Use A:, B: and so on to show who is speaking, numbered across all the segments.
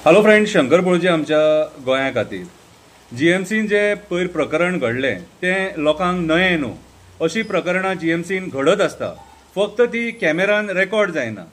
A: Hello friends, Shankar पळोवची आमच्या गोंया खातीर जीएमसीन जे पयर प्रकरण घडलें तें लोकांक नयें न्हू. अशी प्रकरणां जीएमसीन घडत आसता, फक्त ती कॅमेरान रेकॉर्ड जायना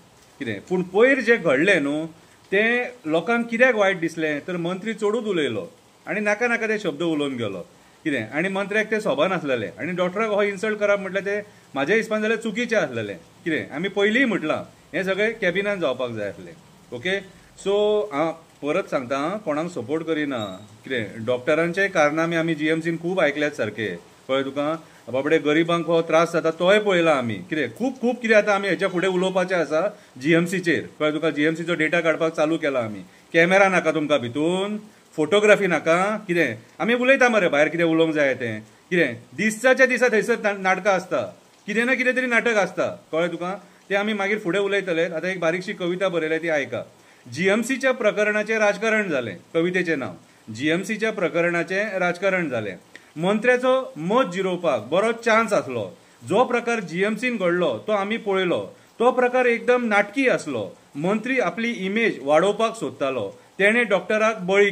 A: कितें. पूण पयर जे घडलें न्हू तें लोकांक कित्याक वायट दिसलें तर मंत्री चडूच उलयलो आनी नाका नाका ते शब्द उलोवन गेलो कितें. आनी मंत्र्याक ते सोबा नासलेलें आनी डॉक्टराक हो इन्सल्ट करप म्हटल्यार ते म्हाज्या हिसपान जाल्यार चुकीचें आसलेलें कितें. आमी पयलींय म्हटलां हें सगळें कॅबिनान जावपाक जाय आसलें. ओके, सो हांव परत सांगता, कोणाक सपोर्ट करिना कितें. डॉक्टरांचे कारनामे आमी जीएमसीन खूब आयकल्यात सारके, कळ्ळें तुका. बाबडे गरिबांक हो त्रास जाता तोय पळयला आमी कितें. खूब खूब कितें आतां आमी हेच्या फुडें उलोवपाचें आसा जीएमसीचेर, कळ्ळें तुका. जीएमसीचो डेटा काडपाक चालू केला आमी. कॅमेरा नाका तुमकां भितून, फोटोग्राफी नाका कितें. आमी उलयता मरे भायर कितें उलोवंक जाय तें कितें. दिसाच्या दिसा थंयसर नाटकां आसता, कितें ना कितें तरी नाटक आसता, कळ्ळें तुका. ते आमी मागीर फुडें उलयतले. आतां एक बारीकशी कविता बरयल्या ती आयका. जीएमसीच्या प्रकरणाचें राजकारण जालें, कवितेचें नांव. जीएमसीच्या प्रकरणाचें राजकारण जालें. मंत्र्याचो मत जिरोवपाक बरो चान्स आसलो. जो प्रकार जीएमसीन घडलो तो आमी पळयलो. तो प्रकार एकदम नाटकी आसलो. मंत्री आपली इमेज वाडोवपाक सोदतालो. तेणें डॉक्टराक बळी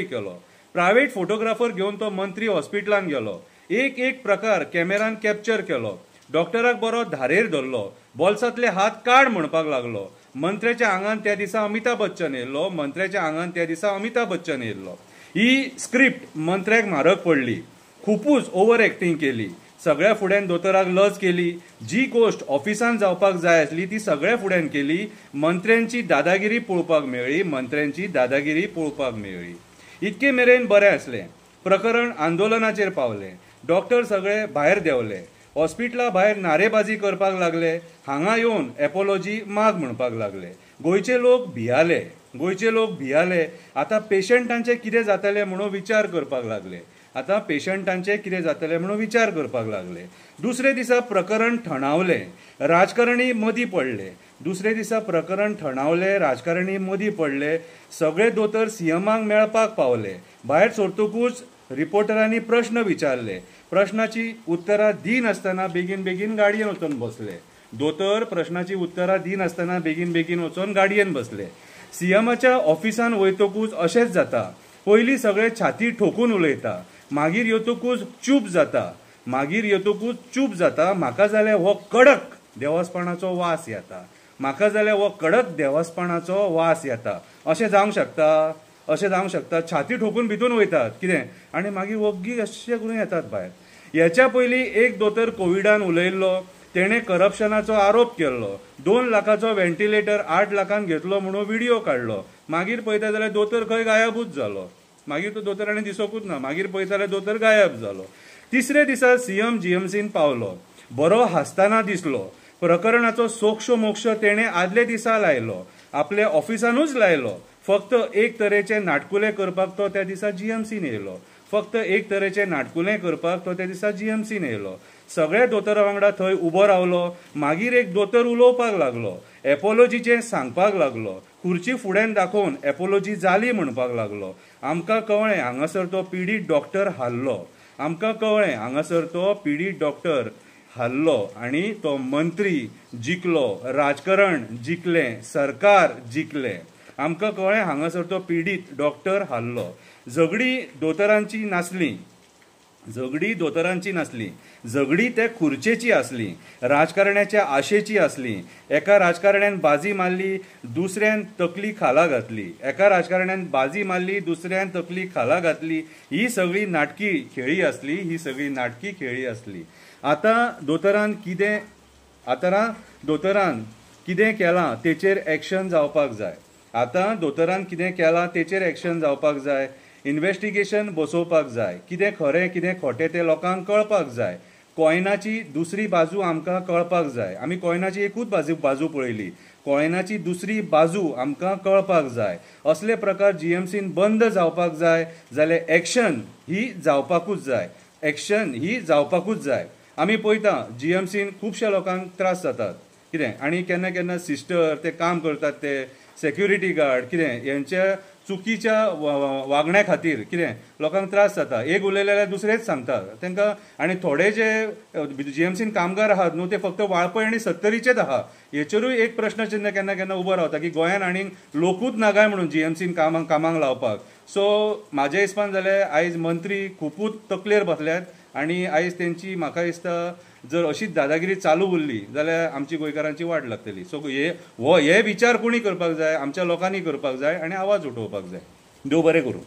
A: केलो. प्रायव्हेट फोटोग्राफर घेवन तो मंत्री हॉस्पिटलांत गेलो. एक एक प्रकार कॅमेरान कॅप्चर केलो. डॉक्टराक बरो धारेर धरलो. बोल्सांतले हात काड म्हणपाक लागलो. मंत्र्याच्या आंगान त्या दिसा अमिताभ बच्चन येयल्लो. ही स्क्रिप्ट मंत्र्याक म्हारग पडली. खुपूच ओव्हर एक्टिंग केली. सगळ्या फुड्यान दोतोराक लज केली. जी गोष्ट ऑफिसान जावपाक जाय आसली ती सगळ्या फुड्यान केली. मंत्र्यांची दादागिरी पळोवपाक मेळ्ळी. इतके मेरेन बरें आसलें. प्रकरण आंदोलनाचेर पावलें. डॉक्टर सगळे भायर देंवले. हॉस्पिटला भायर नारेबाजी करपाक लागले. हांगा येवन एपोलॉजी माग म्हणपाक लागले. गोंयचे लोक भियाले. आतां पेशंटांचें कितें जातलें म्हणून विचार करपाक लागले. दुसरे दिसा प्रकरण थणावलें. राजकारणी मदीं पडले. सगळे दोतोर सीएमाक मेळपाक पावले. भायर सरतकूच रिपोर्टरांनी प्रश्न विचारले. प्रश्नाची उत्तरां दिनासतना बेगीन गाडयेन वचून बसले. दोतोर प्रश्नाची उत्तरां दिनासतना बेगीन वचून गाडयेन बसले. सीएमाच्या ऑफिसान वयतकूच अशेंच जाता. पयलीं सगळे छाती ठोकून उलयता, मागीर येतकूच चूप जाता. म्हाका जाल्यार हो कडक देवासपणाचो वास येता. अशें जावंक शकता. छाती ठोकून भितून वयतात कितें आनी मागीर वग्गी अशें करून येतात भायर. हेच्या पयलीं एक दोतोर कोविडान उलयल्लो. तेणें करप्शनाचो आरोप केल्लो. 2 लाखाचो व्हेंटिलेटर 8 लाखान घेतलो म्हणून व्हिडिओ काडलो. मागीर पळयता जाल्यार दोतोर खंय गायबूच जालो. मागीर तो दोतोर आनी दिसोकूच ना. मागीर पळयता जाल्यार दोतोर गायब जालो. तिसरे दिसा सीएम जीएमसीन पावलो. बरो हांसतना दिसलो. प्रकरणाचो सोक्ष मोक्ष तेणें आदले दिसा लायलो. आपल्या ऑफिसानूच लायलो. फक्त एक तरेचे नाटकुले करपाक तो त्या दिसा जीएमसीन येयलो. सगळ्या दोतोरा वांगडा थंय उबो रावलो. मागीर एक दोतोर उलोवपाक लागलो. एपोलॉजीचें सांगपाक लागलो. खुर्ची फुड्यान दाखोवन एपोलॉजी जाली म्हणपाक लागलो. आमकां कळ्ळें हांगासर तो पीडित डॉक्टर हाल्लो आनी तो मंत्री जिखलो. राजकारण जिखलें, सरकार जिखलें. आमकां कळ्ळें हांगासर तो पीडित डॉक्टर हाल्लो. झगडी दोतोरांची नासली. झगडी ते खुर्चेची आसली. राजकारण्याच्या आशेची आसली. एका राजकारण्यान बाजी मारली, दुसऱ्यान तकली खाला घातली. ही सगळी नाटकी खेळी आसली. आतां दोतोरान कितें केलां तेचेर एक्शन जावपाक जाय. इन्व्हेस्टिगेशन बसोवपाक जाय. कितें खरें कितें खोटें तें लोकांक कळपाक जाय. कॉयनाची दुसरी बाजू आमकां कळपाक जाय. आमी कॉयनाची एकूच बाजू पळयली. कॉयनाची दुसरी बाजू आमकां कळपाक जाय. असले प्रकार जीएमसीन बंद जावपाक जाय जाल्यार एक्शन ही जावपाकूच जाय. आमी पळयता जीएमसीन खुबश्या लोकांक त्रास जातात कितें. आनी केन्ना सिस्टर ते काम करतात ते सेक्युरिटी गार्ड कितें, हेंच्या चुकीच्या वागण्या खातीर कितें लोकांक त्रास जाता. एक उलयले जाल्यार दुसरेच सांगता तांकां. आनी थोडे जे जीएमसीन कामगार आहात न्हू ते फक्त वाळपय आनी सत्तरीचेच आहात. हेचेरूय एक प्रश्नचिन्ह केन्ना केन्ना उबो रावता की गोंयान आनीक लोकूच नागाय म्हणून जीएमसीन कामांक लावपाक. सो म्हाज्या हिसपान जाल्यार आयज मंत्री खुपूच तकलेर बसल्यात आनी आयज तेंची म्हाका दिसता जर अशीच दादागिरी चालू उरली जाल्यार आमची गोंयकारांची वाट लागतली. सो हे विचार कोणी करपाक जाय, आमच्या लोकांनी करपाक जाय आनी आवाज उठोवपाक जाय. देव बरें करूं.